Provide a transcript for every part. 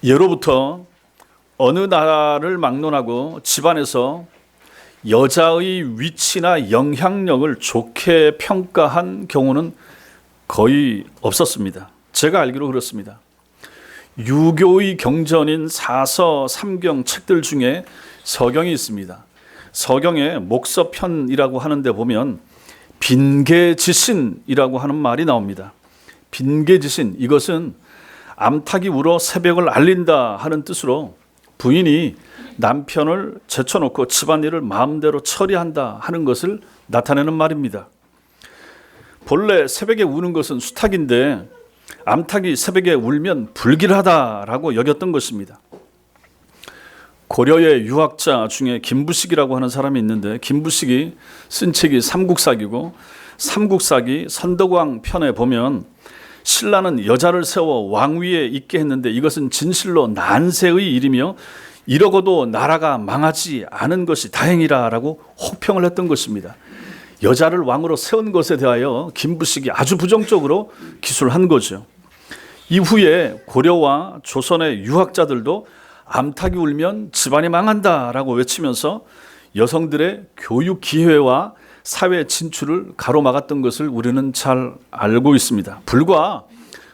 예로부터 어느 나라를 막론하고 집안에서 여자의 위치나 영향력을 좋게 평가한 경우는 거의 없었습니다. 제가 알기로 그렇습니다. 유교의 경전인 사서, 삼경 책들 중에 서경이 있습니다. 서경의 목서편이라고 하는데 보면 빈계지신이라고 하는 말이 나옵니다. 빈계지신, 이것은 암탉이 울어 새벽을 알린다 하는 뜻으로 부인이 남편을 제쳐놓고 집안일을 마음대로 처리한다 하는 것을 나타내는 말입니다. 본래 새벽에 우는 것은 수탉인데 암탉이 새벽에 울면 불길하다라고 여겼던 것입니다. 고려의 유학자 중에 김부식이라고 하는 사람이 있는데, 김부식이 쓴 책이 삼국사기고, 삼국사기 선덕왕 편에 보면 신라는 여자를 세워 왕위에 있게 했는데 이것은 진실로 난세의 일이며 이러고도 나라가 망하지 않은 것이 다행이라라고 혹평을 했던 것입니다. 여자를 왕으로 세운 것에 대하여 김부식이 아주 부정적으로 기술한 거죠. 이후에 고려와 조선의 유학자들도 암탉이 울면 집안이 망한다라고 외치면서 여성들의 교육 기회와 사회 진출을 가로막았던 것을 우리는 잘 알고 있습니다. 불과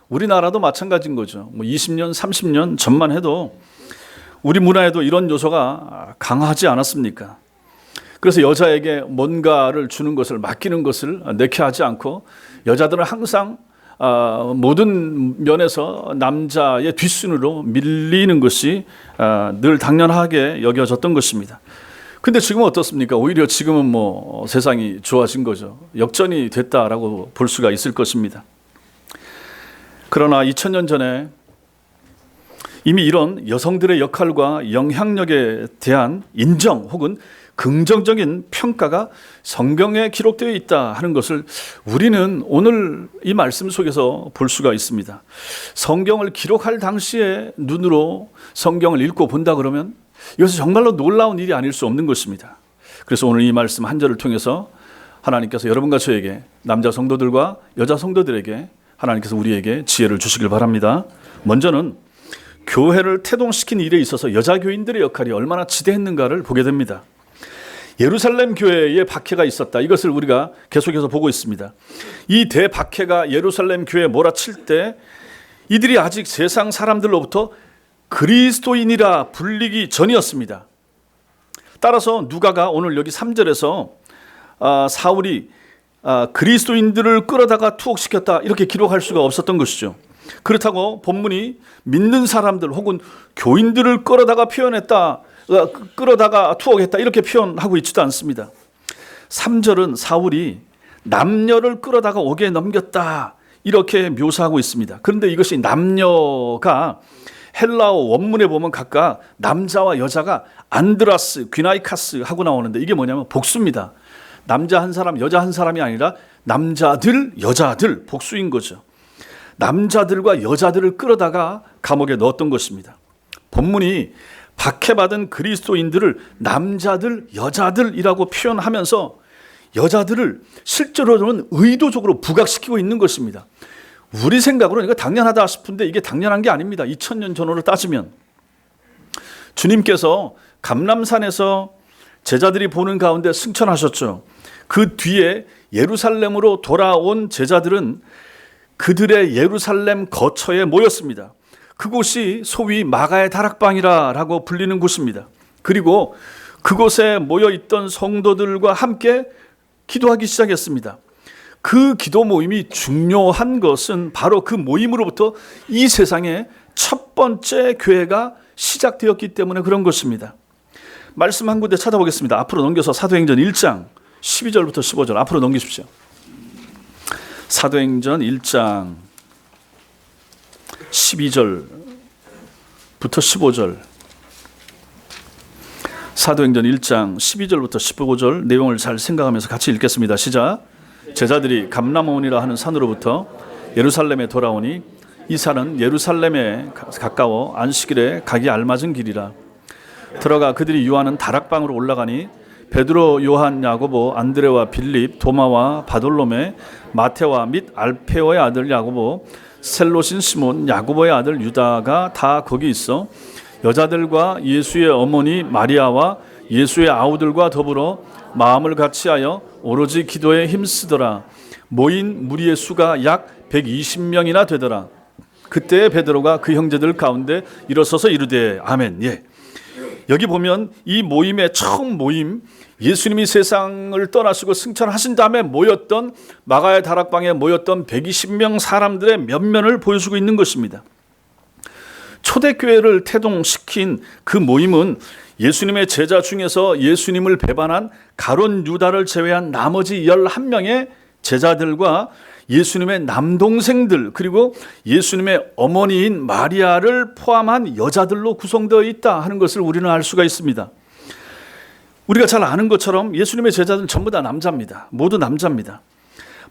우리나라도 마찬가지인 거죠. 20년, 30년 전만 해도 우리 문화에도 이런 요소가 강하지 않았습니까? 그래서 여자에게 뭔가를 주는 것을, 맡기는 것을 내키하지 않고 여자들은 항상 모든 면에서 남자의 뒷순으로 밀리는 것이 늘 당연하게 여겨졌던 것입니다. 근데 지금은 어떻습니까? 오히려 지금은 세상이 좋아진 거죠. 역전이 됐다라고 볼 수가 있을 것입니다. 그러나 2000년 전에 이미 이런 여성들의 역할과 영향력에 대한 인정 혹은 긍정적인 평가가 성경에 기록되어 있다 하는 것을 우리는 오늘 이 말씀 속에서 볼 수가 있습니다. 성경을 기록할 당시의 눈으로 성경을 읽고 본다 그러면 이것은 정말로 놀라운 일이 아닐 수 없는 것입니다. 그래서 오늘 이 말씀 한 절을 통해서 하나님께서 여러분과 저에게, 남자 성도들과 여자 성도들에게 하나님께서 우리에게 지혜를 주시길 바랍니다. 먼저는 교회를 태동시킨 일에 있어서 여자 교인들의 역할이 얼마나 지대했는가를 보게 됩니다. 예루살렘 교회에 박해가 있었다. 이것을 우리가 계속해서 보고 있습니다. 이 대박해가 예루살렘 교회에 몰아칠 때 이들이 아직 세상 사람들로부터 그리스도인이라 불리기 전이었습니다. 따라서 누가가 오늘 여기 3절에서 사울이 그리스도인들을 끌어다가 투옥시켰다 이렇게 기록할 수가 없었던 것이죠. 그렇다고 본문이 믿는 사람들 혹은 교인들을 끌어다가 투옥했다 이렇게 표현하고 있지도 않습니다. 3절은 사울이 남녀를 끌어다가 옥에 넘겼다 이렇게 묘사하고 있습니다. 그런데 이것이 남녀가 헬라어 원문에 보면 각각 남자와 여자가 안드라스, 귀나이카스 하고 나오는데 이게 뭐냐면 복수입니다. 남자 한 사람, 여자 한 사람이 아니라 남자들, 여자들 복수인 거죠. 남자들과 여자들을 끌어다가 감옥에 넣었던 것입니다. 본문이 박해받은 그리스도인들을 남자들, 여자들이라고 표현하면서 여자들을 실제로는 의도적으로 부각시키고 있는 것입니다. 우리 생각으로는 이거 당연하다 싶은데 이게 당연한 게 아닙니다. 2000년 전으로 따지면 주님께서 감람산에서 제자들이 보는 가운데 승천하셨죠. 그 뒤에 예루살렘으로 돌아온 제자들은 그들의 예루살렘 거처에 모였습니다. 그곳이 소위 마가의 다락방이라고 불리는 곳입니다. 그리고 그곳에 모여있던 성도들과 함께 기도하기 시작했습니다. 그 기도 모임이 중요한 것은 바로 그 모임으로부터 이 세상에 첫 번째 교회가 시작되었기 때문에 그런 것입니다. 말씀 한 군데 찾아보겠습니다. 앞으로 넘겨서 사도행전 1장 12절부터 15절 앞으로 넘기십시오. 사도행전 1장 12절부터 15절 사도행전 1장 12절부터 15절 내용을 잘 생각하면서 같이 읽겠습니다. 시작. 제자들이 감람원이라 하는 산으로부터 예루살렘에 돌아오니 이 산은 예루살렘에 가까워 안식일에 가기 알맞은 길이라. 들어가 그들이 유하는 다락방으로 올라가니 베드로, 요한, 야고보, 안드레와 빌립, 도마와 바돌로메, 마테와 및 알페오의 아들 야고보, 셀롯인 시몬, 야고보의 아들 유다가 다 거기 있어 여자들과 예수의 어머니 마리아와 예수의 아우들과 더불어 마음을 같이하여 오로지 기도에 힘쓰더라. 모인 무리의 수가 약 120명이나 되더라. 그때 베드로가 그 형제들 가운데 일어서서 이르되 아멘. 예. 여기 보면 이 모임의 처음 모임, 예수님이 세상을 떠나시고 승천하신 다음에 모였던 마가의 다락방에 모였던 120명 사람들의 면면을 보여주고 있는 것입니다. 초대교회를 태동시킨 그 모임은 예수님의 제자 중에서 예수님을 배반한 가룟 유다를 제외한 나머지 11명의 제자들과 예수님의 남동생들 그리고 예수님의 어머니인 마리아를 포함한 여자들로 구성되어 있다 하는 것을 우리는 알 수가 있습니다. 우리가 잘 아는 것처럼 예수님의 제자들은 전부 다 남자입니다. 모두 남자입니다.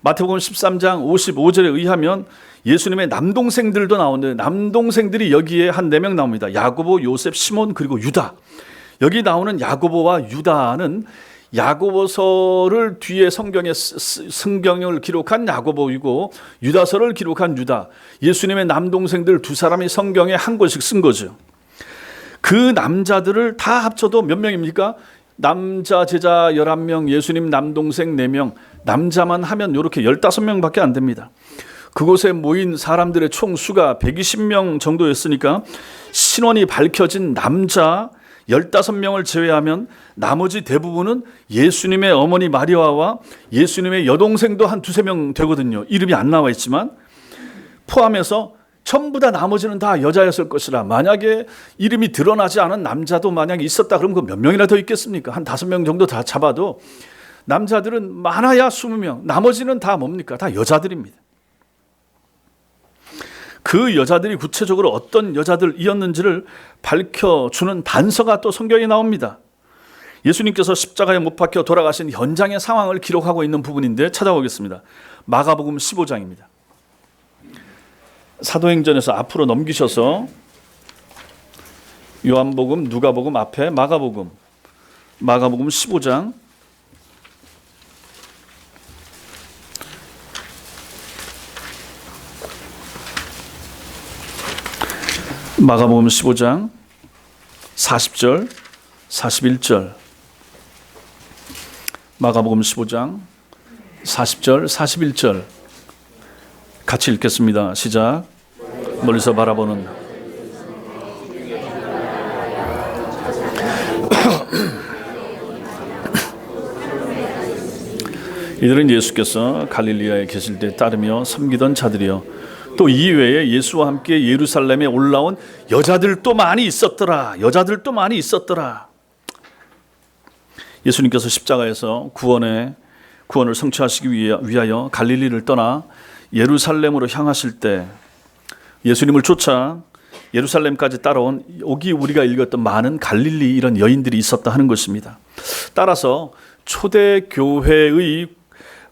마태복음 13장 55절에 의하면 예수님의 남동생들도 나오는데 남동생들이 여기에 한 4명 나옵니다. 야고보, 요셉, 시몬 그리고 유다. 여기 나오는 야고보와 유다는 야고보서를 뒤에 성경을 기록한 야고보이고 유다서를 기록한 유다. 예수님의 남동생들 2사람이 성경에 한 권씩 쓴 거죠. 그 남자들을 다 합쳐도 몇 명입니까? 남자 제자 11명, 예수님 남동생 4명, 남자만 하면 이렇게 15명밖에 안 됩니다. 그곳에 모인 사람들의 총 수가 120명 정도였으니까 신원이 밝혀진 남자 15명을 제외하면 나머지 대부분은 예수님의 어머니 마리아와 예수님의 여동생도 한 2-3명 되거든요. 이름이 안 나와 있지만 포함해서 전부 다 나머지는 다 여자였을 것이라. 만약에 이름이 드러나지 않은 남자도 만약에 있었다 그러면 그 몇 명이나 더 있겠습니까? 한 5명 정도 다 잡아도 남자들은 많아야 20명, 나머지는 다 뭡니까? 다 여자들입니다. 그 여자들이 구체적으로 어떤 여자들이었는지를 밝혀주는 단서가 또 성경에 나옵니다. 예수님께서 십자가에 못 박혀 돌아가신 현장의 상황을 기록하고 있는 부분인데 찾아보겠습니다. 마가복음 15장입니다. 사도행전에서 앞으로 넘기셔서 요한복음, 누가복음 앞에 마가복음 15장 마가복음 15장 40절 41절 마가복음 15장 40절 41절 같이 읽겠습니다. 시작. 멀리서 바라보는 이들은 예수께서 갈릴리아에 계실 때 따르며 섬기던 자들이여 또 이외에 예수와 함께 예루살렘에 올라온 여자들도 많이 있었더라. 여자들도 많이 있었더라. 예수님께서 십자가에서 구원을 성취하시기 위하여 갈릴리를 떠나 예루살렘으로 향하실 때 예수님을 쫓아 예루살렘까지 따라온 여기 우리가 읽었던 많은 갈릴리 이런 여인들이 있었다 하는 것입니다. 따라서 초대교회의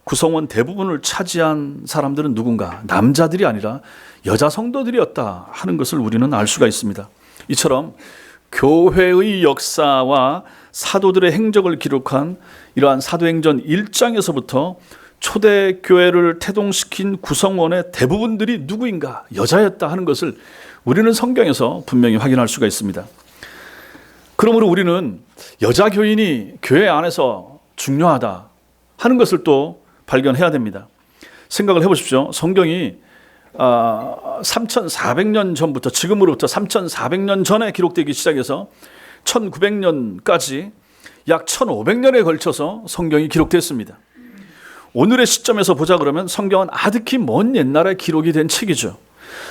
구성원 대부분을 차지한 사람들은 누군가? 남자들이 아니라 여자 성도들이었다 하는 것을 우리는 알 수가 있습니다. 이처럼 교회의 역사와 사도들의 행적을 기록한 이러한 사도행전 1장에서부터 초대교회를 태동시킨 구성원의 대부분들이 누구인가? 여자였다 하는 것을 우리는 성경에서 분명히 확인할 수가 있습니다. 그러므로 우리는 여자 교인이 교회 안에서 중요하다 하는 것을 또 발견해야 됩니다. 생각을 해보십시오. 성경이 3,400년 전부터 지금으로부터 3,400년 전에 기록되기 시작해서 1900년까지 약 1,500년에 걸쳐서 성경이 기록됐습니다. 오늘의 시점에서 보자 그러면 성경은 아득히 먼 옛날에 기록이 된 책이죠.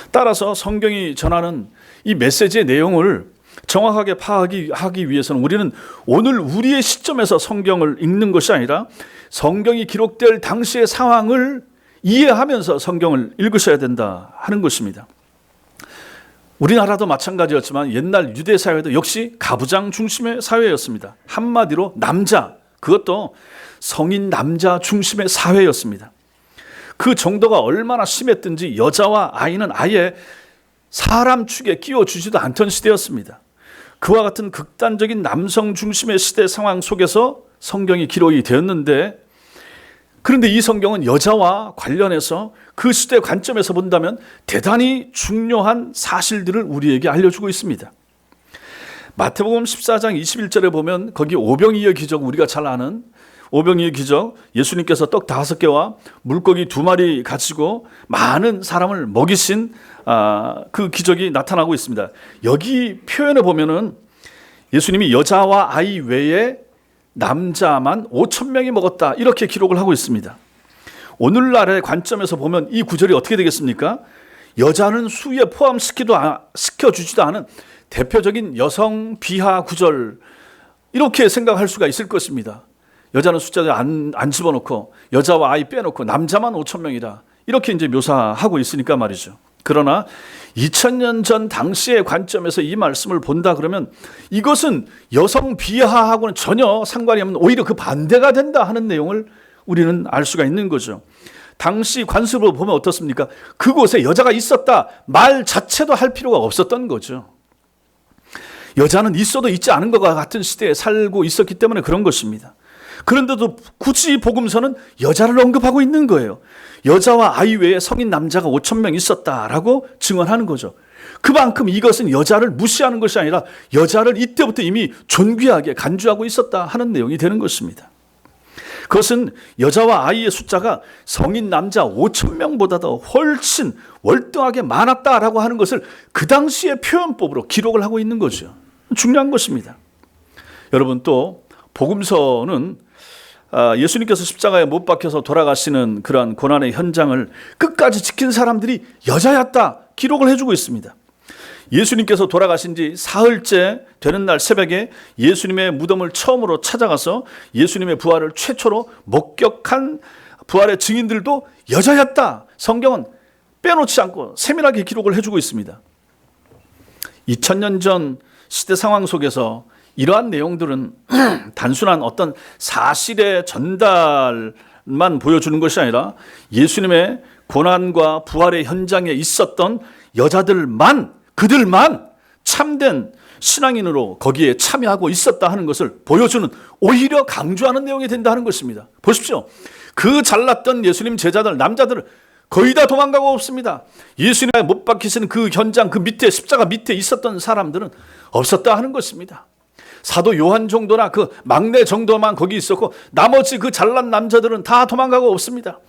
따라서 성경이 전하는 이 메시지의 내용을 정확하게 파악하기 위해서는 우리는 오늘 우리의 시점에서 성경을 읽는 것이 아니라 성경이 기록될 당시의 상황을 이해하면서 성경을 읽으셔야 된다 하는 것입니다. 우리나라도 마찬가지였지만 옛날 유대 사회도 역시 가부장 중심의 사회였습니다. 한마디로 남자, 그것도 성인 남자 중심의 사회였습니다. 그 정도가 얼마나 심했든지 여자와 아이는 아예 사람 축에 끼워주지도 않던 시대였습니다. 그와 같은 극단적인 남성 중심의 시대 상황 속에서 성경이 기록이 되었는데 그런데 이 성경은 여자와 관련해서 그 시대 관점에서 본다면 대단히 중요한 사실들을 우리에게 알려주고 있습니다. 마태복음 14장 21절에 보면 거기 오병이어 기적, 우리가 잘 아는 오병이어 기적, 예수님께서 떡 5개와 물고기 2마리 가지고 많은 사람을 먹이신 그 기적이 나타나고 있습니다. 여기 표현에 보면은 예수님이 여자와 아이 외에 남자만 5,000명이 먹었다, 이렇게 기록을 하고 있습니다. 오늘날의 관점에서 보면 이 구절이 어떻게 되겠습니까? 여자는 수에 포함시켜주지도 않은 대표적인 여성 비하 구절, 이렇게 생각할 수가 있을 것입니다. 여자는 숫자를 안 집어넣고 여자와 아이 빼놓고 남자만 5,000명이다, 이렇게 이제 묘사하고 있으니까 말이죠. 그러나 2000년 전 당시의 관점에서 이 말씀을 본다 그러면 이것은 여성 비하하고는 전혀 상관이 없는, 오히려 그 반대가 된다 하는 내용을 우리는 알 수가 있는 거죠. 당시 관습으로 보면 어떻습니까? 그곳에 여자가 있었다 말 자체도 할 필요가 없었던 거죠. 여자는 있어도 있지 않은 것과 같은 시대에 살고 있었기 때문에 그런 것입니다. 그런데도 굳이 복음서는 여자를 언급하고 있는 거예요. 여자와 아이 외에 성인 남자가 5,000명 있었다라고 증언하는 거죠. 그만큼 이것은 여자를 무시하는 것이 아니라 여자를 이때부터 이미 존귀하게 간주하고 있었다 하는 내용이 되는 것입니다. 그것은 여자와 아이의 숫자가 성인 남자 5,000명보다도 훨씬 월등하게 많았다라고 하는 것을 그 당시의 표현법으로 기록을 하고 있는 거죠. 중요한 것입니다. 여러분, 또 복음서는 예수님께서 십자가에 못 박혀서 돌아가시는 그러한 고난의 현장을 끝까지 지킨 사람들이 여자였다 기록을 해주고 있습니다. 예수님께서 돌아가신 지 사흘째 되는 날 새벽에 예수님의 무덤을 처음으로 찾아가서 예수님의 부활을 최초로 목격한 부활의 증인들도 여자였다, 성경은 빼놓지 않고 세밀하게 기록을 해주고 있습니다. 2000년 전 시대 상황 속에서 이러한 내용들은 단순한 어떤 사실의 전달만 보여주는 것이 아니라 예수님의 고난과 부활의 현장에 있었던 여자들만, 그들만 참된 신앙인으로 거기에 참여하고 있었다 하는 것을 보여주는, 오히려 강조하는 내용이 된다 하는 것입니다. 보십시오. 그 잘났던 예수님 제자들, 남자들은 거의 다 도망가고 없습니다. 예수님의 못 박히시는 그 현장, 그 밑에, 십자가 밑에 있었던 사람들은 없었다 하는 것입니다. 사도 요한 정도나 그 막내 정도만 거기 있었고 나머지 그 잘난 남자들은 다 도망가고 없습니다.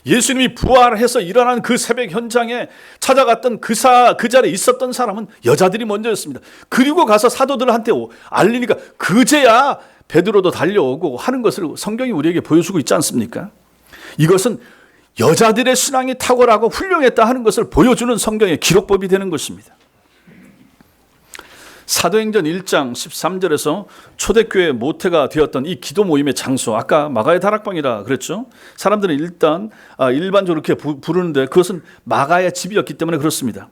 예수님이 부활해서 일어난 그 새벽 현장에 찾아갔던 그 자리에 있었던 사람은 여자들이 먼저였습니다. 그리고 가서 사도들한테 알리니까 그제야 베드로도 달려오고 하는 것을 성경이 우리에게 보여주고 있지 않습니까? 이것은 여자들의 신앙이 탁월하고 훌륭했다 하는 것을 보여주는 성경의 기록법이 되는 것입니다. 사도행전 1장 13절에서 초대교회 모태가 되었던 이 기도 모임의 장소, 아까 마가의 다락방이라 그랬죠. 사람들은 일단 일반적으로 이렇게 부르는데 그것은 마가의 집이었기 때문에 그렇습니다.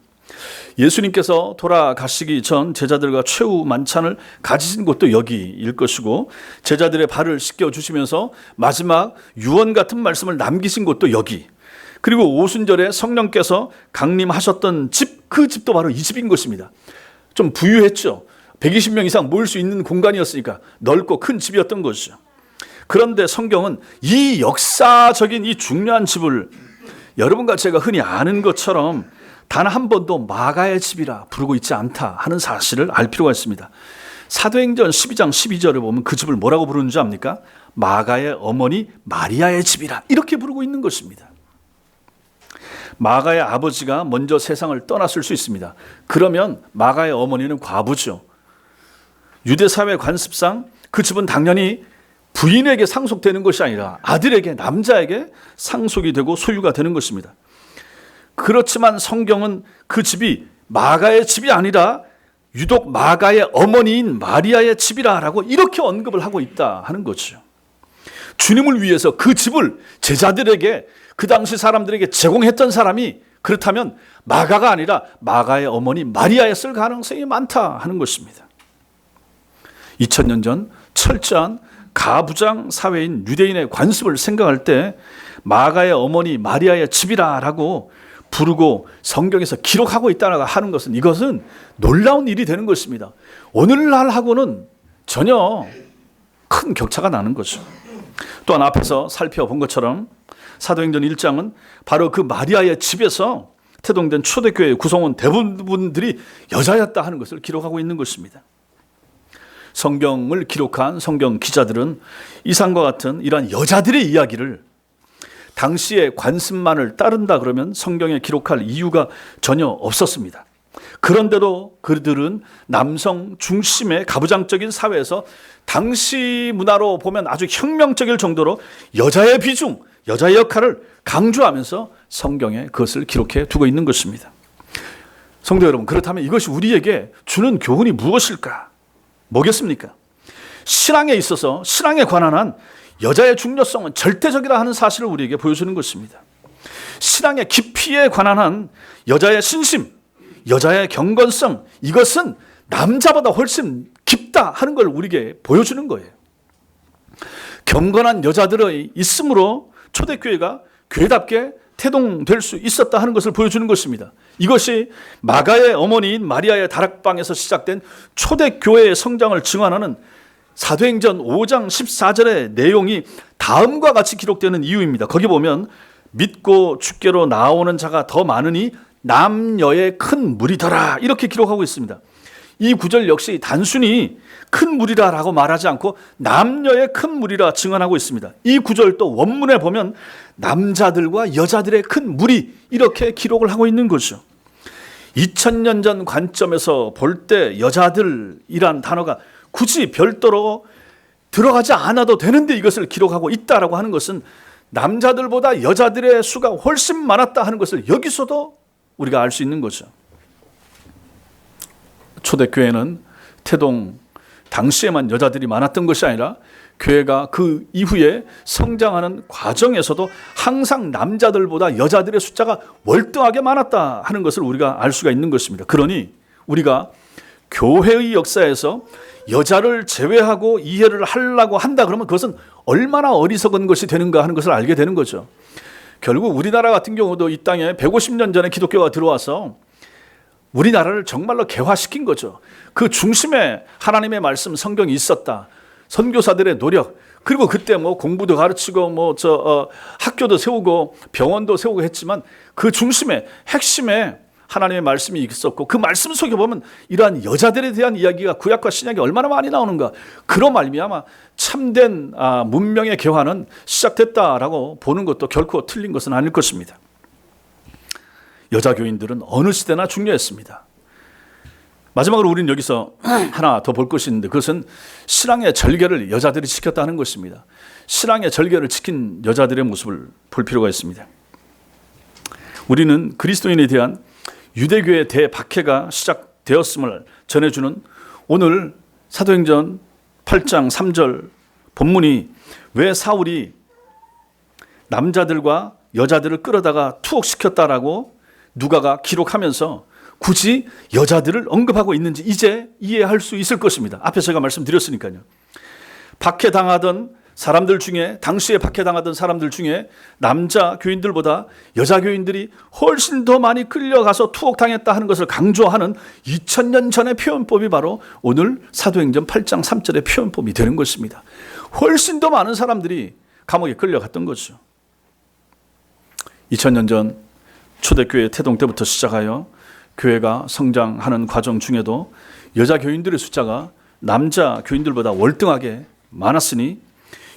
예수님께서 돌아가시기 전 제자들과 최후 만찬을 가지신 곳도 여기일 것이고, 제자들의 발을 씻겨주시면서 마지막 유언 같은 말씀을 남기신 곳도 여기, 그리고 오순절에 성령께서 강림하셨던 집, 그 집도 바로 이 집인 것입니다. 좀 부유했죠. 120명 이상 모일 수 있는 공간이었으니까 넓고 큰 집이었던 것이죠. 그런데 성경은 이 역사적인 이 중요한 집을 여러분과 제가 흔히 아는 것처럼 단 한 번도 마가의 집이라 부르고 있지 않다 하는 사실을 알 필요가 있습니다. 사도행전 12장 12절을 보면 그 집을 뭐라고 부르는 줄 압니까? 마가의 어머니 마리아의 집이라, 이렇게 부르고 있는 것입니다. 마가의 아버지가 먼저 세상을 떠났을 수 있습니다. 그러면 마가의 어머니는 과부죠. 유대사회 관습상 그 집은 당연히 부인에게 상속되는 것이 아니라 아들에게, 남자에게 상속이 되고 소유가 되는 것입니다. 그렇지만 성경은 그 집이 마가의 집이 아니라 유독 마가의 어머니인 마리아의 집이라고 이렇게 언급을 하고 있다 하는 거죠. 주님을 위해서 그 집을 제자들에게, 그 당시 사람들에게 제공했던 사람이 그렇다면 마가가 아니라 마가의 어머니 마리아였을 가능성이 많다 하는 것입니다. 2000년 전 철저한 가부장 사회인 유대인의 관습을 생각할 때 마가의 어머니 마리아의 집이라고 부르고 성경에서 기록하고 있다고 하는 것은, 이것은 놀라운 일이 되는 것입니다. 오늘날하고는 전혀 큰 격차가 나는 거죠. 또한 앞에서 살펴본 것처럼 사도행전 1장은 바로 그 마리아의 집에서 태동된 초대교회 구성원 대부분들이 여자였다 하는 것을 기록하고 있는 것입니다. 성경을 기록한 성경 기자들은 이상과 같은 이러한 여자들의 이야기를 당시의 관습만을 따른다 그러면 성경에 기록할 이유가 전혀 없었습니다. 그런데도 그들은 남성 중심의 가부장적인 사회에서 당시 문화로 보면 아주 혁명적일 정도로 여자의 비중, 여자의 역할을 강조하면서 성경에 그것을 기록해 두고 있는 것입니다. 성도 여러분, 그렇다면 이것이 우리에게 주는 교훈이 무엇일까? 뭐겠습니까? 신앙에 있어서 신앙에 관한 한 여자의 중요성은 절대적이라 하는 사실을 우리에게 보여주는 것입니다. 신앙의 깊이에 관한 한 여자의 신심, 여자의 경건성, 이것은 남자보다 훨씬 깊다 하는 걸 우리에게 보여주는 거예요. 경건한 여자들의 있음으로 초대교회가 교회답게 태동될 수 있었다 하는 것을 보여주는 것입니다. 이것이 마가의 어머니인 마리아의 다락방에서 시작된 초대교회의 성장을 증언하는 사도행전 5장 14절의 내용이 다음과 같이 기록되는 이유입니다. 거기 보면 믿고 주께로 나오는 자가 더 많으니 남녀의 큰 무리더라 이렇게 기록하고 있습니다. 이 구절 역시 단순히 큰 무리라라고 말하지 않고 남녀의 큰 무리라 증언하고 있습니다. 이 구절 또 원문에 보면 남자들과 여자들의 큰 무리 이렇게 기록을 하고 있는 거죠. 2000년 전 관점에서 볼 때 여자들이란 단어가 굳이 별도로 들어가지 않아도 되는데 이것을 기록하고 있다라고 하는 것은 남자들보다 여자들의 수가 훨씬 많았다 하는 것을 여기서도 우리가 알 수 있는 거죠. 초대교회는 태동 당시에만 여자들이 많았던 것이 아니라 교회가 그 이후에 성장하는 과정에서도 항상 남자들보다 여자들의 숫자가 월등하게 많았다 하는 것을 우리가 알 수가 있는 것입니다. 그러니 우리가 교회의 역사에서 여자를 제외하고 이해를 하려고 한다 그러면 그것은 얼마나 어리석은 것이 되는가 하는 것을 알게 되는 거죠. 결국 우리나라 같은 경우도 이 땅에 150년 전에 기독교가 들어와서 우리나라를 정말로 개화시킨 거죠. 그 중심에 하나님의 말씀 성경이 있었다. 선교사들의 노력, 그리고 그때 뭐 공부도 가르치고 학교도 세우고 병원도 세우고 했지만 그 중심에 핵심에 하나님의 말씀이 있었고 그 말씀 속에 보면 이러한 여자들에 대한 이야기가 구약과 신약에 얼마나 많이 나오는가. 그런 말미암아 참된 문명의 개화는 시작됐다라고 보는 것도 결코 틀린 것은 아닐 것입니다. 여자 교인들은 어느 시대나 중요했습니다. 마지막으로 우리는 여기서 하나 더 볼 것이 있는데 그것은 신앙의 절개를 여자들이 지켰다는 것입니다. 신앙의 절개를 지킨 여자들의 모습을 볼 필요가 있습니다. 우리는 그리스도인에 대한 유대교의 대박해가 시작되었음을 전해주는 오늘 사도행전 8장 3절 본문이 왜 사울이 남자들과 여자들을 끌어다가 투옥시켰다라고 누가가 기록하면서 굳이 여자들을 언급하고 있는지 이제 이해할 수 있을 것입니다. 앞에 제가 말씀드렸으니까요. 박해당하던 사람들 중에 당시에 박해당하던 사람들 중에 남자 교인들보다 여자 교인들이 훨씬 더 많이 끌려가서 투옥당했다 하는 것을 강조하는 2000년 전의 표현법이 바로 오늘 사도행전 8장 3절의 표현법이 되는 것입니다. 훨씬 더 많은 사람들이 감옥에 끌려갔던 거죠. 2000년 전 초대교회 태동 때부터 시작하여 교회가 성장하는 과정 중에도 여자 교인들의 숫자가 남자 교인들보다 월등하게 많았으니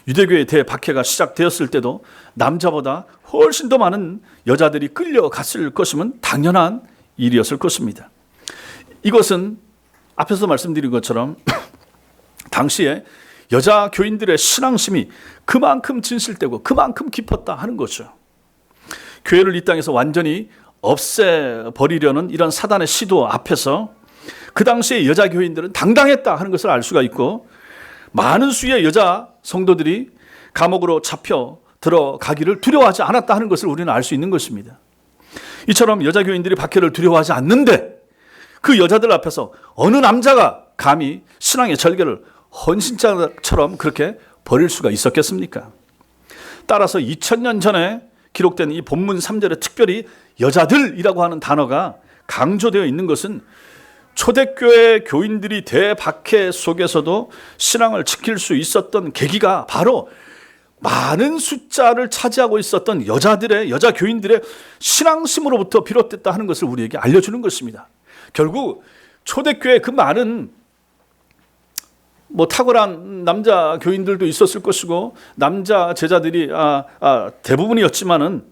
유대교의 대박해가 시작되었을 때도 남자보다 훨씬 더 많은 여자들이 끌려갔을 것이면 당연한 일이었을 것입니다. 이것은 앞에서 말씀드린 것처럼 당시에 여자 교인들의 신앙심이 그만큼 진실되고 그만큼 깊었다 하는 거죠. 교회를 이 땅에서 완전히 없애버리려는 이런 사단의 시도 앞에서 그 당시에 여자 교인들은 당당했다 하는 것을 알 수가 있고 많은 수의 여자 성도들이 감옥으로 잡혀 들어가기를 두려워하지 않았다 하는 것을 우리는 알 수 있는 것입니다. 이처럼 여자 교인들이 박해를 두려워하지 않는데 그 여자들 앞에서 어느 남자가 감히 신앙의 절개를 헌신자처럼 그렇게 버릴 수가 있었겠습니까? 따라서 2000년 전에 기록된 이 본문 3절에 특별히 여자들이라고 하는 단어가 강조되어 있는 것은 초대교회 교인들이 대박해 속에서도 신앙을 지킬 수 있었던 계기가 바로 많은 숫자를 차지하고 있었던 여자 교인들의 신앙심으로부터 비롯됐다 하는 것을 우리에게 알려주는 것입니다. 결국 초대교회 그 많은 탁월한 남자 교인들도 있었을 것이고 남자 제자들이 대부분이었지만은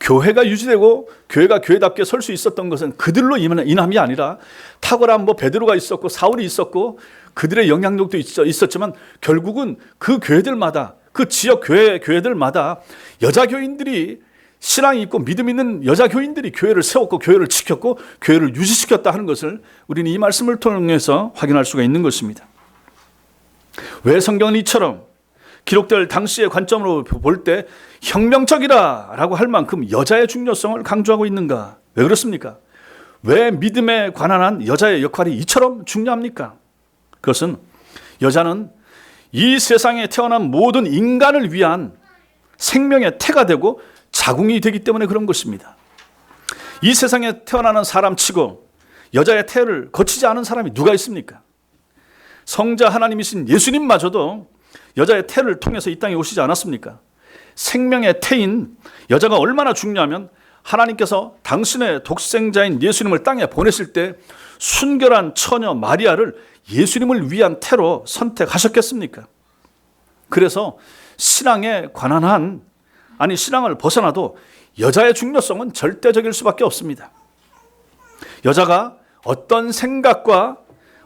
교회가 유지되고 교회가 교회답게 설 수 있었던 것은 그들로 인함이 아니라 탁월한 베드로가 있었고 사울이 있었고 그들의 영향력도 있었지만 결국은 그 교회들마다 그 지역 교회들마다 여자 교인들이 신앙이 있고 믿음 있는 여자 교인들이 교회를 세웠고 교회를 지켰고 교회를 유지시켰다 하는 것을 우리는 이 말씀을 통해서 확인할 수가 있는 것입니다. 왜 성경은 이처럼 기록될 당시의 관점으로 볼 때 혁명적이라고 할 만큼 여자의 중요성을 강조하고 있는가? 왜 그렇습니까? 왜 믿음에 관한 한 여자의 역할이 이처럼 중요합니까? 그것은 여자는 이 세상에 태어난 모든 인간을 위한 생명의 태가 되고 자궁이 되기 때문에 그런 것입니다. 이 세상에 태어나는 사람치고 여자의 태를 거치지 않은 사람이 누가 있습니까? 성자 하나님이신 예수님마저도 여자의 태를 통해서 이 땅에 오시지 않았습니까? 생명의 태인 여자가 얼마나 중요하면 하나님께서 당신의 독생자인 예수님을 땅에 보내실 때 순결한 처녀 마리아를 예수님을 위한 태로 선택하셨겠습니까? 그래서 신앙에 관한 한 신앙을 벗어나도 여자의 중요성은 절대적일 수밖에 없습니다. 여자가 어떤 생각과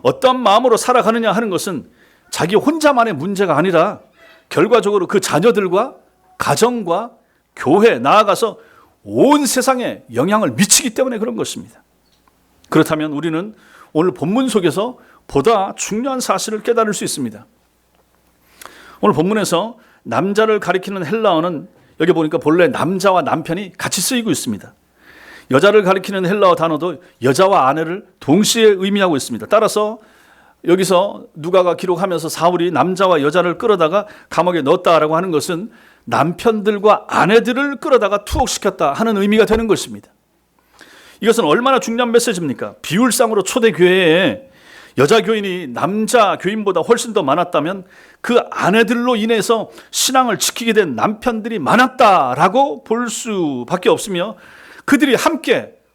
어떤 마음으로 살아가느냐 하는 것은 자기 혼자만의 문제가 아니라 결과적으로 그 자녀들과 가정과 교회 나아가서 온 세상에 영향을 미치기 때문에 그런 것입니다. 그렇다면 우리는 오늘 본문 속에서 보다 중요한 사실을 깨달을 수 있습니다. 오늘 본문에서 남자를 가리키는 헬라어는 여기 보니까 본래 남자와 남편이 같이 쓰이고 있습니다. 여자를 가리키는 헬라어 단어도 여자와 아내를 동시에 의미하고 있습니다. 따라서 여기서 누가가 기록하면서 사울이 남자와 여자를 끌어다가 감옥에 넣었다라고 하는 것은 남편들과 아내들을 끌어다가 투옥시켰다 하는 의미가 되는 것입니다. 이것은 얼마나 중요한 메시지입니까? 비율상으로 초대교회에 여자 교인이 남자 교인보다 훨씬 더 많았다면 그 아내들로 인해서 신앙을 지키게 된 남편들이 많았다라고 볼 수밖에 없으며 그들이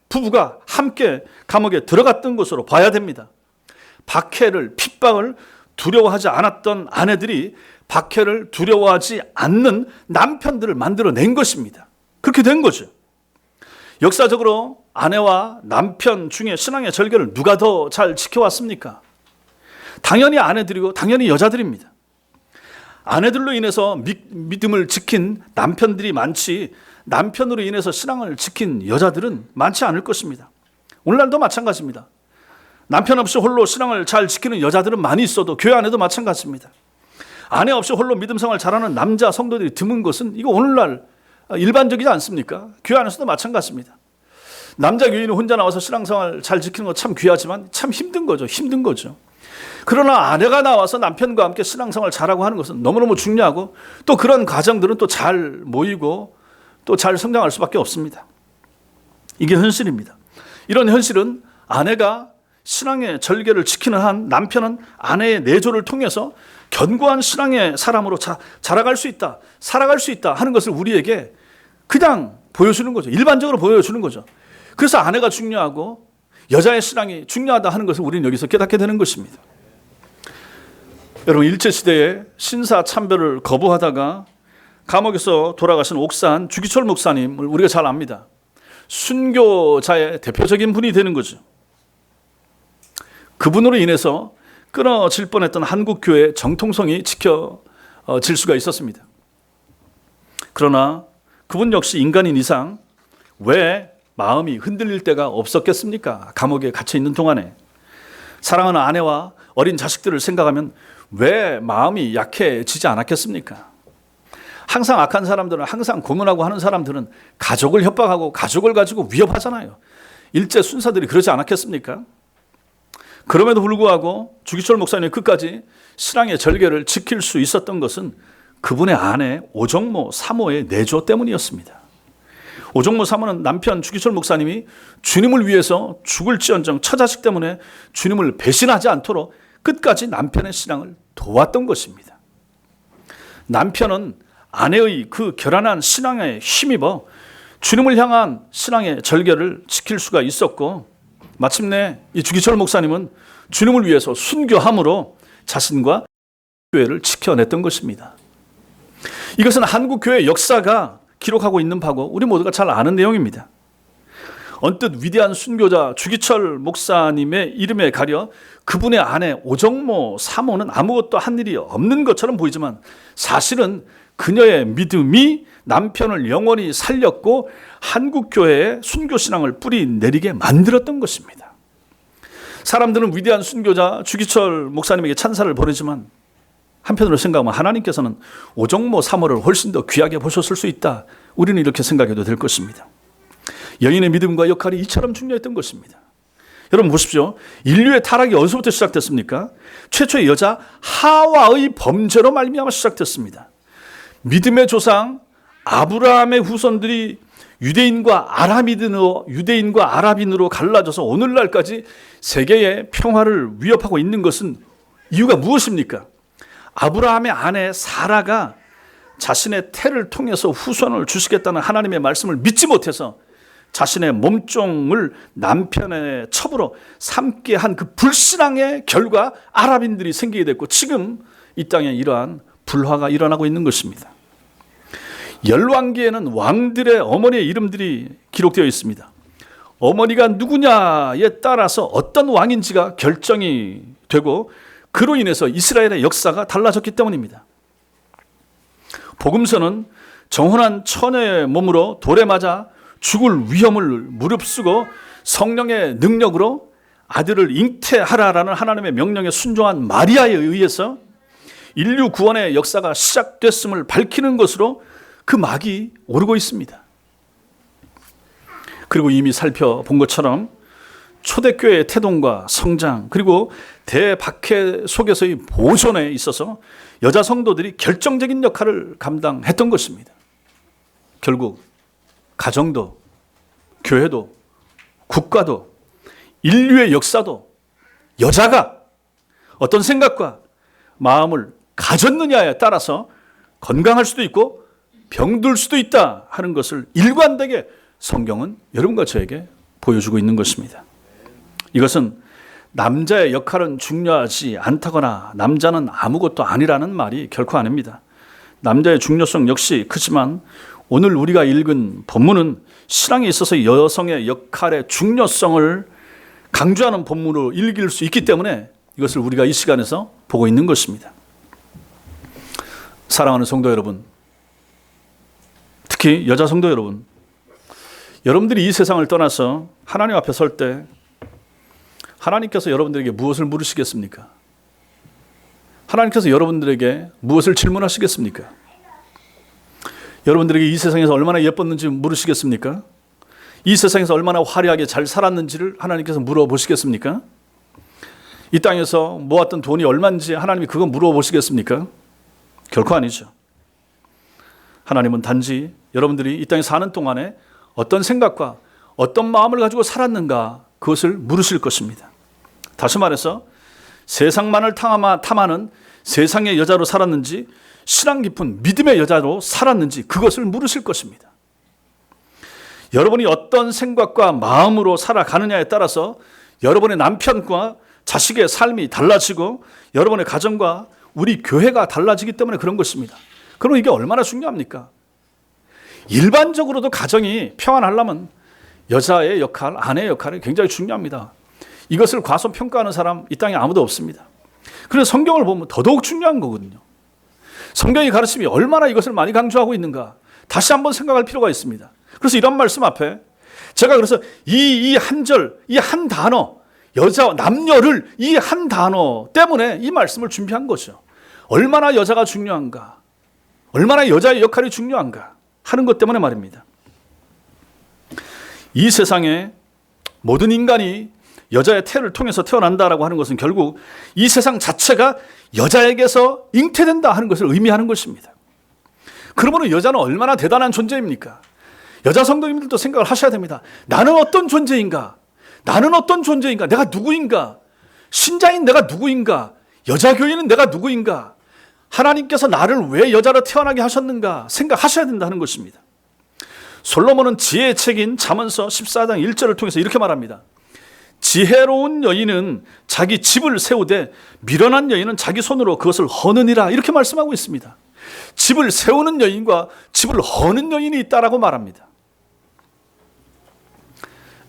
부부가 함께 감옥에 들어갔던 것으로 봐야 됩니다. 박해를, 핍박을 두려워하지 않았던 아내들이 박해를 두려워하지 않는 남편들을 만들어낸 것입니다. 그렇게 된 거죠. 역사적으로 아내와 남편 중에 신앙의 절개를 누가 더 잘 지켜왔습니까? 당연히 아내들이고 당연히 여자들입니다. 아내들로 인해서 믿음을 지킨 남편들이 많지 남편으로 인해서 신앙을 지킨 여자들은 많지 않을 것입니다. 오늘날도 마찬가지입니다. 남편 없이 홀로 신앙을 잘 지키는 여자들은 많이 있어도 교회 안에도 마찬가지입니다. 아내 없이 홀로 믿음 생활 잘하는 남자 성도들이 드문 것은 이거 오늘날 일반적이지 않습니까? 교회 안에서도 마찬가지입니다. 남자 교인이 혼자 나와서 신앙생활 잘 지키는 거 참 귀하지만 참 힘든 거죠. 그러나 아내가 나와서 남편과 함께 신앙생활 잘하고 하는 것은 너무너무 중요하고 또 그런 가정들은 또 잘 모이고 또 잘 성장할 수밖에 없습니다. 이게 현실입니다. 이런 현실은 아내가 신앙의 절개를 지키는 한 남편은 아내의 내조를 통해서 견고한 신앙의 사람으로 자라갈 수 있다, 살아갈 수 있다 하는 것을 우리에게 그냥 보여주는 거죠. 일반적으로 보여주는 거죠. 그래서 아내가 중요하고 여자의 신앙이 중요하다 하는 것을 우리는 여기서 깨닫게 되는 것입니다. 여러분, 일제시대에 신사참배를 거부하다가 감옥에서 돌아가신 옥산 주기철 목사님을 우리가 잘 압니다. 순교자의 대표적인 분이 되는 거죠. 그분으로 인해서 끊어질 뻔했던 한국교회의 정통성이 지켜질 수가 있었습니다. 그러나 그분 역시 인간인 이상 왜 마음이 흔들릴 때가 없었겠습니까? 감옥에 갇혀 있는 동안에 사랑하는 아내와 어린 자식들을 생각하면 왜 마음이 약해지지 않았겠습니까? 항상 악한 사람들은, 항상 고문하고 하는 사람들은 가족을 협박하고 가족을 가지고 위협하잖아요. 일제 순사들이 그러지 않았겠습니까? 그럼에도 불구하고 주기철 목사님이 끝까지 신앙의 절개를 지킬 수 있었던 것은 그분의 아내 오정모 사모의 내조 때문이었습니다. 오정모 사모는 남편 주기철 목사님이 주님을 위해서 죽을지언정 처자식 때문에 주님을 배신하지 않도록 끝까지 남편의 신앙을 도왔던 것입니다. 남편은 아내의 그 결연한 신앙에 힘입어 주님을 향한 신앙의 절개를 지킬 수가 있었고, 마침내 이 주기철 목사님은 주님을 위해서 순교함으로 자신과 교회를 지켜냈던 것입니다. 이것은 한국 교회 역사가 기록하고 있는 바고 우리 모두가 잘 아는 내용입니다. 언뜻 위대한 순교자 주기철 목사님의 이름에 가려 그분의 아내 오정모 사모는 아무것도 한 일이 없는 것처럼 보이지만, 사실은 그녀의 믿음이 남편을 영원히 살렸고 한국 교회에 순교신앙을 뿌리 내리게 만들었던 것입니다. 사람들은 위대한 순교자 주기철 목사님에게 찬사를 보내지만, 한편으로 생각하면 하나님께서는 오정모 사모를 훨씬 더 귀하게 보셨을 수 있다, 우리는 이렇게 생각해도 될 것입니다. 여인의 믿음과 역할이 이처럼 중요했던 것입니다. 여러분 보십시오. 인류의 타락이 어디서부터 시작됐습니까? 최초의 여자 하와의 범죄로 말미암아 시작됐습니다. 믿음의 조상 아브라함의 후손들이 유대인과 아랍인으로 갈라져서 오늘날까지 세계의 평화를 위협하고 있는 것은 이유가 무엇입니까? 아브라함의 아내 사라가 자신의 태를 통해서 후손을 주시겠다는 하나님의 말씀을 믿지 못해서 자신의 몸종을 남편의 첩으로 삼게 한 그 불신앙의 결과 아랍인들이 생기게 됐고, 지금 이 땅에 이러한 불화가 일어나고 있는 것입니다. 열왕기에는 왕들의 어머니의 이름들이 기록되어 있습니다. 어머니가 누구냐에 따라서 어떤 왕인지가 결정이 되고, 그로 인해서 이스라엘의 역사가 달라졌기 때문입니다. 복음서는 정혼한 처녀의 몸으로 돌에 맞아 죽을 위험을 무릅쓰고 성령의 능력으로 아들을 잉태하라라는 하나님의 명령에 순종한 마리아에 의해서 인류 구원의 역사가 시작됐음을 밝히는 것으로 그 막이 오르고 있습니다. 그리고 이미 살펴본 것처럼 초대교회의 태동과 성장, 그리고 대박해 속에서의 보존에 있어서 여자 성도들이 결정적인 역할을 감당했던 것입니다. 결국 가정도, 교회도, 국가도, 인류의 역사도 여자가 어떤 생각과 마음을 가졌느냐에 따라서 건강할 수도 있고 병들 수도 있다 하는 것을 일관되게 성경은 여러분과 저에게 보여주고 있는 것입니다. 이것은 남자의 역할은 중요하지 않다거나 남자는 아무것도 아니라는 말이 결코 아닙니다. 남자의 중요성 역시 크지만 오늘 우리가 읽은 본문은 신앙에 있어서 여성의 역할의 중요성을 강조하는 본문으로 읽을 수 있기 때문에 이것을 우리가 이 시간에서 보고 있는 것입니다. 사랑하는 성도 여러분, 특히 여자 성도 여러분, 여러분들이 이 세상을 떠나서 하나님 앞에 설 때 하나님께서 여러분들에게 무엇을 물으시겠습니까? 하나님께서 여러분들에게 무엇을 질문하시겠습니까? 여러분들에게 이 세상에서 얼마나 예뻤는지 물으시겠습니까? 이 세상에서 얼마나 화려하게 잘 살았는지를 하나님께서 물어보시겠습니까? 이 땅에서 모았던 돈이 얼마인지 하나님이 그거 물어보시겠습니까? 결코 아니죠. 하나님은 단지 여러분들이 이 땅에 사는 동안에 어떤 생각과 어떤 마음을 가지고 살았는가, 그것을 물으실 것입니다. 다시 말해서 세상만을 탐하는 세상의 여자로 살았는지 신앙 깊은 믿음의 여자로 살았는지 그것을 물으실 것입니다. 여러분이 어떤 생각과 마음으로 살아가느냐에 따라서 여러분의 남편과 자식의 삶이 달라지고 여러분의 가정과 우리 교회가 달라지기 때문에 그런 것입니다. 그럼 이게 얼마나 중요합니까? 일반적으로도 가정이 평안하려면 여자의 역할, 아내의 역할이 굉장히 중요합니다. 이것을 과소평가하는 사람 이 땅에 아무도 없습니다. 그래서 성경을 보면 더더욱 중요한 거거든요. 성경의 가르침이 얼마나 이것을 많이 강조하고 있는가 다시 한번 생각할 필요가 있습니다. 그래서 이런 말씀 앞에 제가 그래서 이 한 절, 이 한 단어, 여자, 남녀를 이 한 단어 때문에 이 말씀을 준비한 거죠. 얼마나 여자가 중요한가, 얼마나 여자의 역할이 중요한가 하는 것 때문에 말입니다. 이 세상에 모든 인간이 여자의 태를 통해서 태어난다라고 하는 것은 결국 이 세상 자체가 여자에게서 잉태된다 하는 것을 의미하는 것입니다. 그러면 여자는 얼마나 대단한 존재입니까? 여자 성도님들도 생각을 하셔야 됩니다. 나는 어떤 존재인가? 나는 어떤 존재인가? 내가 누구인가? 신자인 내가 누구인가? 여자 교인은 내가 누구인가? 하나님께서 나를 왜 여자로 태어나게 하셨는가 생각하셔야 된다는 것입니다. 솔로몬은 지혜의 책인 잠언서 14장 1절을 통해서 이렇게 말합니다. 지혜로운 여인은 자기 집을 세우되 미련한 여인은 자기 손으로 그것을 허느니라, 이렇게 말씀하고 있습니다. 집을 세우는 여인과 집을 허는 여인이 있다라고 말합니다.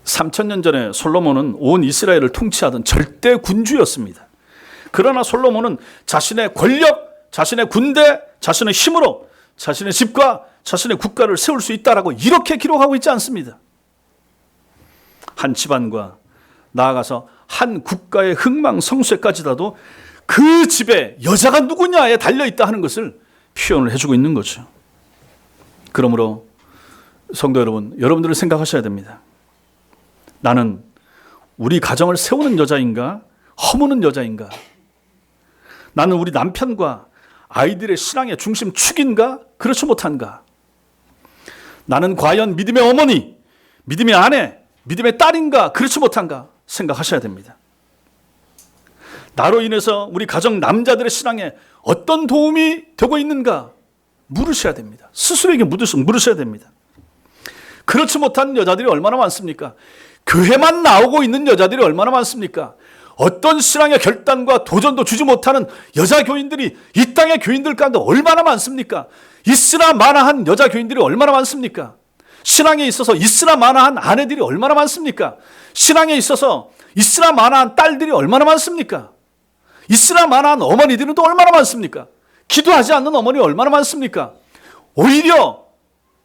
3000년 전에 솔로몬은 온 이스라엘을 통치하던 절대 군주였습니다. 그러나 솔로몬은 자신의 권력, 자신의 군대, 자신의 힘으로 자신의 집과 자신의 국가를 세울 수 있다라고 이렇게 기록하고 있지 않습니다. 한 집안과 나아가서 한 국가의 흥망성쇠까지라도 그 집에 여자가 누구냐에 달려있다 하는 것을 표현을 해주고 있는 거죠. 그러므로 성도 여러분, 여러분들은 생각하셔야 됩니다. 나는 우리 가정을 세우는 여자인가, 허무는 여자인가? 나는 우리 남편과 아이들의 신앙의 중심 축인가, 그렇지 못한가? 나는 과연 믿음의 어머니, 믿음의 아내, 믿음의 딸인가, 그렇지 못한가 생각하셔야 됩니다. 나로 인해서 우리 가정 남자들의 신앙에 어떤 도움이 되고 있는가 물으셔야 됩니다. 스스로에게 물으셔야 됩니다. 그렇지 못한 여자들이 얼마나 많습니까? 교회만 나오고 있는 여자들이 얼마나 많습니까? 어떤 신앙의 결단과 도전도 주지 못하는 여자 교인들이 이 땅의 교인들 가운데 얼마나 많습니까? 있으나 마나한 여자 교인들이 얼마나 많습니까? 신앙에 있어서 있으나 마나한 아내들이 얼마나 많습니까? 신앙에 있어서 있으나 마나한 딸들이 얼마나 많습니까? 있으나 마나한 어머니들은 또 얼마나 많습니까? 기도하지 않는 어머니 얼마나 많습니까? 오히려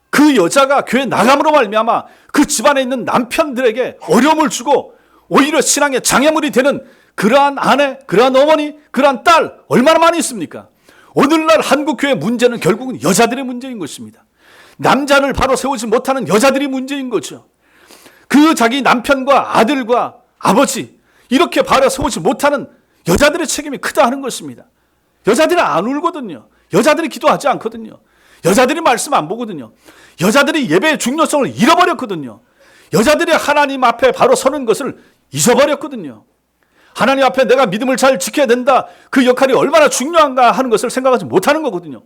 그 여자가 교회 나감으로 말미암아 그 집안에 있는 남편들에게 어려움을 주고 오히려 신앙의 장애물이 되는 그러한 아내, 그러한 어머니, 그러한 딸 얼마나 많이 있습니까? 오늘날 한국교회 문제는 결국은 여자들의 문제인 것입니다. 남자를 바로 세우지 못하는 여자들이 문제인 거죠. 그 자기 남편과 아들과 아버지 이렇게 바로 세우지 못하는 여자들의 책임이 크다 하는 것입니다. 여자들이 안 울거든요. 여자들이 기도하지 않거든요. 여자들이 말씀 안 보거든요. 여자들이 예배의 중요성을 잃어버렸거든요. 여자들이 하나님 앞에 바로 서는 것을 잊어버렸거든요. 하나님 앞에 내가 믿음을 잘 지켜야 된다, 그 역할이 얼마나 중요한가 하는 것을 생각하지 못하는 거거든요.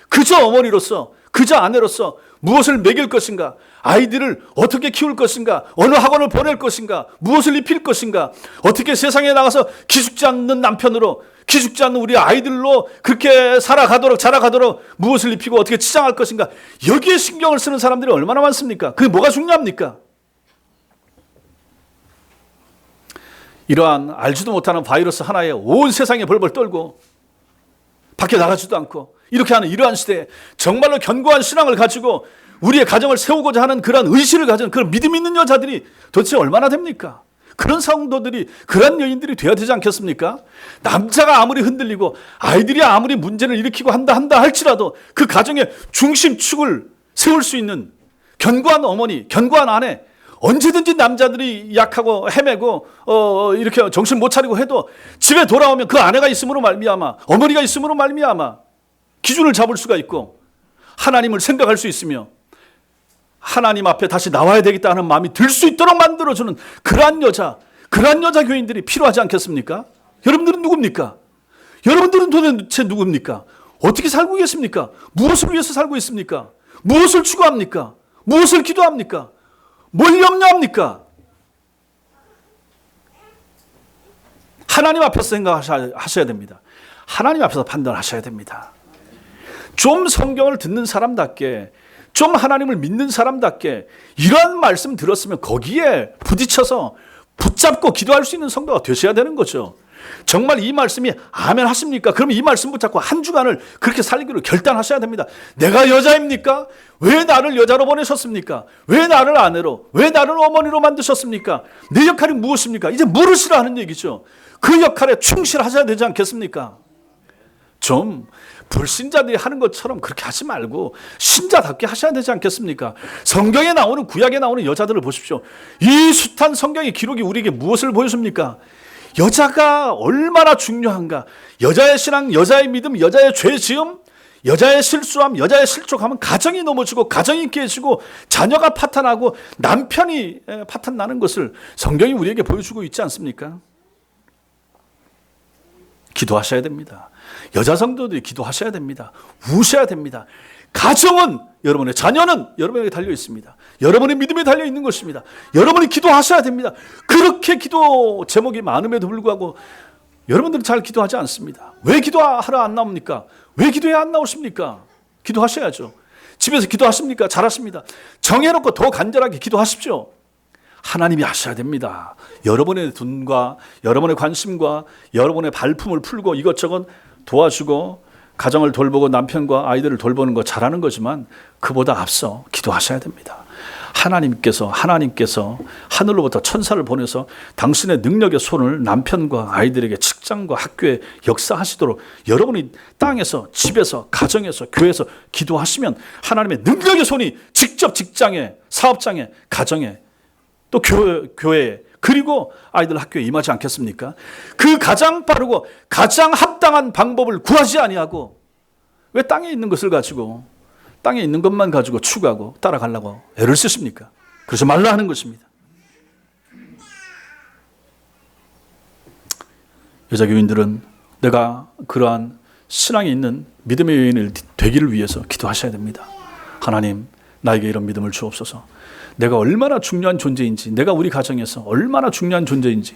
그저 어머니로서, 그저 아내로서 무엇을 먹일 것인가, 아이들을 어떻게 키울 것인가, 어느 학원을 보낼 것인가, 무엇을 입힐 것인가, 어떻게 세상에 나가서 기죽지 않는 남편으로, 기죽지 않는 우리 아이들로 그렇게 살아가도록 자라가도록 무엇을 입히고 어떻게 치장할 것인가, 여기에 신경을 쓰는 사람들이 얼마나 많습니까? 그게 뭐가 중요합니까? 이러한 알지도 못하는 바이러스 하나에 온 세상에 벌벌 떨고 밖에 나가지도 않고 이렇게 하는 이러한 시대에 정말로 견고한 신앙을 가지고 우리의 가정을 세우고자 하는 그런 의식을 가진 그런 믿음 있는 여자들이 도대체 얼마나 됩니까? 그런 성도들이, 그런 여인들이 되어야 되지 않겠습니까? 남자가 아무리 흔들리고 아이들이 아무리 문제를 일으키고 한다 할지라도 그 가정의 중심축을 세울 수 있는 견고한 어머니, 견고한 아내, 언제든지 남자들이 약하고 헤매고 이렇게 정신 못 차리고 해도 집에 돌아오면 그 아내가 있음으로 말미암아, 어머니가 있음으로 말미암아 기준을 잡을 수가 있고 하나님을 생각할 수 있으며 하나님 앞에 다시 나와야 되겠다 하는 마음이 들 수 있도록 만들어주는 그러한 여자 교인들이 필요하지 않겠습니까? 여러분들은 누굽니까? 여러분들은 도대체 누굽니까? 어떻게 살고 계십니까? 무엇을 위해서 살고 있습니까? 무엇을 추구합니까? 무엇을 기도합니까? 뭘 염려합니까? 하나님 앞에서 생각하셔야 됩니다. 하나님 앞에서 판단하셔야 됩니다. 좀 성경을 듣는 사람답게, 좀 하나님을 믿는 사람답게 이런 말씀 들었으면 거기에 부딪혀서 붙잡고 기도할 수 있는 성도가 되셔야 되는 거죠. 정말 이 말씀이 아멘 하십니까? 그러면 이 말씀 붙잡고 한 주간을 그렇게 살기로 결단하셔야 됩니다. 내가 여자입니까? 왜 나를 여자로 보내셨습니까? 왜 나를 아내로, 왜 나를 어머니로 만드셨습니까? 내 역할이 무엇입니까? 이제 물으시라 하는 얘기죠. 그 역할에 충실하셔야 되지 않겠습니까? 좀 불신자들이 하는 것처럼 그렇게 하지 말고 신자답게 하셔야 되지 않겠습니까? 성경에 나오는, 구약에 나오는 여자들을 보십시오. 이 숱한 성경의 기록이 우리에게 무엇을 보여줍니까? 여자가 얼마나 중요한가. 여자의 신앙, 여자의 믿음, 여자의 죄 지음, 여자의 실수함, 여자의 실족하면 가정이 넘어지고 가정이 깨지고 자녀가 파탄하고 남편이 파탄나는 것을 성경이 우리에게 보여주고 있지 않습니까? 기도하셔야 됩니다. 여자 성도들이 기도하셔야 됩니다. 우셔야 됩니다. 가정은, 여러분의 자녀는 여러분에게 달려 있습니다. 여러분의 믿음에 달려 있는 것입니다. 여러분이 기도하셔야 됩니다. 그렇게 기도 제목이 많음에도 불구하고 여러분들은 잘 기도하지 않습니다. 왜 기도하러 안 나옵니까? 왜 기도해 안 나오십니까? 기도하셔야죠. 집에서 기도하십니까? 잘하십니다. 정해놓고 더 간절하게 기도하십시오. 하나님이 하셔야 됩니다. 여러분의 돈과 여러분의 관심과 여러분의 발품을 풀고 이것저것 도와주고 가정을 돌보고 남편과 아이들을 돌보는 거 잘하는 거지만 그보다 앞서 기도하셔야 됩니다. 하나님께서 하늘로부터 천사를 보내서 당신의 능력의 손을 남편과 아이들에게 직장과 학교에 역사하시도록 여러분이 땅에서, 집에서, 가정에서, 교회에서 기도하시면 하나님의 능력의 손이 직접 직장에, 사업장에, 가정에, 또 교회에, 그리고 아이들 학교에 임하지 않겠습니까? 그 가장 빠르고 가장 합당한 방법을 구하지 아니하고 왜 땅에 있는 것을 가지고, 땅에 있는 것만 가지고 추구하고 따라가려고 애를 쓰십니까? 그러지 말라 하는 것입니다. 여자 교인들은 내가 그러한 신앙이 있는 믿음의 여인을 되기를 위해서 기도하셔야 됩니다. 하나님, 나에게 이런 믿음을 주옵소서. 내가 얼마나 중요한 존재인지, 내가 우리 가정에서 얼마나 중요한 존재인지,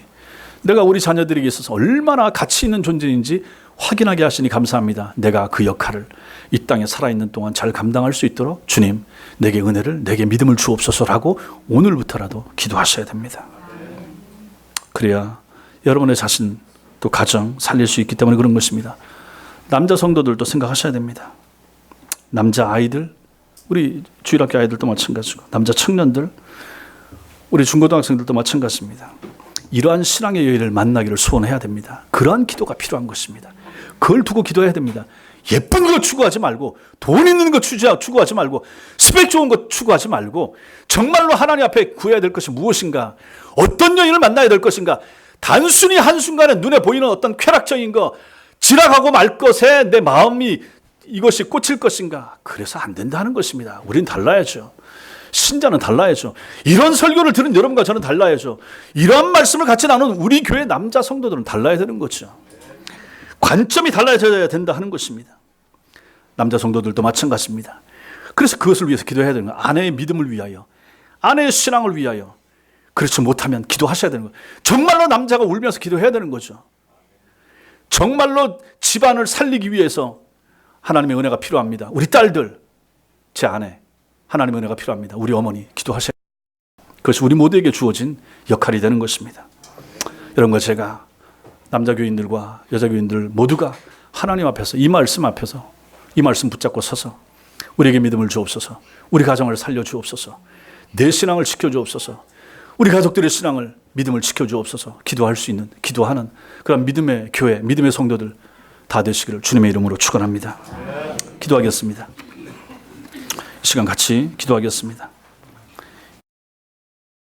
내가 우리 자녀들에게 있어서 얼마나 가치 있는 존재인지 확인하게 하시니 감사합니다. 내가 그 역할을 이 땅에 살아있는 동안 잘 감당할 수 있도록 주님, 내게 은혜를, 내게 믿음을 주옵소서라고 오늘부터라도 기도하셔야 됩니다. 그래야 여러분의 자신 또 가정 살릴 수 있기 때문에 그런 것입니다. 남자 성도들도 생각하셔야 됩니다. 남자 아이들, 우리 주일학교 아이들도 마찬가지고 남자 청년들, 우리 중고등학생들도 마찬가지입니다. 이러한 신앙의 여인을 만나기를 소원해야 됩니다. 그러한 기도가 필요한 것입니다. 그걸 두고 기도해야 됩니다. 예쁜 거 추구하지 말고, 돈 있는 거 추구하지 말고, 스펙 좋은 거 추구하지 말고, 정말로 하나님 앞에 구해야 될 것이 무엇인가, 어떤 여인을 만나야 될 것인가, 단순히 한순간에 눈에 보이는 어떤 쾌락적인 거, 지나가고 말 것에 내 마음이 이것이 꽂힐 것인가. 그래서 안 된다는 것입니다. 우린 달라야죠. 신자는 달라야죠. 이런 설교를 들은 여러분과 저는 달라야죠. 이런 말씀을 같이 나누는 우리 교회 남자 성도들은 달라야 되는 거죠. 관점이 달라져야 된다 하는 것입니다. 남자 성도들도 마찬가지입니다. 그래서 그것을 위해서 기도해야 되는 거예요. 아내의 믿음을 위하여, 아내의 신앙을 위하여. 그렇지 못하면 기도하셔야 되는 거예요. 정말로 남자가 울면서 기도해야 되는 거죠. 정말로 집안을 살리기 위해서 하나님의 은혜가 필요합니다. 우리 딸들, 제 아내, 하나님의 은혜가 필요합니다. 우리 어머니 기도하셔야 됩니다. 그것이 우리 모두에게 주어진 역할이 되는 것입니다. 이런 거 제가 남자 교인들과 여자 교인들 모두가 하나님 앞에서, 이 말씀 앞에서, 이 말씀 붙잡고 서서 우리에게 믿음을 주옵소서, 우리 가정을 살려주옵소서, 내 신앙을 지켜주옵소서, 우리 가족들의 신앙을, 믿음을 지켜주옵소서, 기도할 수 있는, 기도하는 그런 믿음의 교회, 믿음의 성도들 다 되시기를 주님의 이름으로 축원합니다. 기도하겠습니다. 이 시간 같이 기도하겠습니다.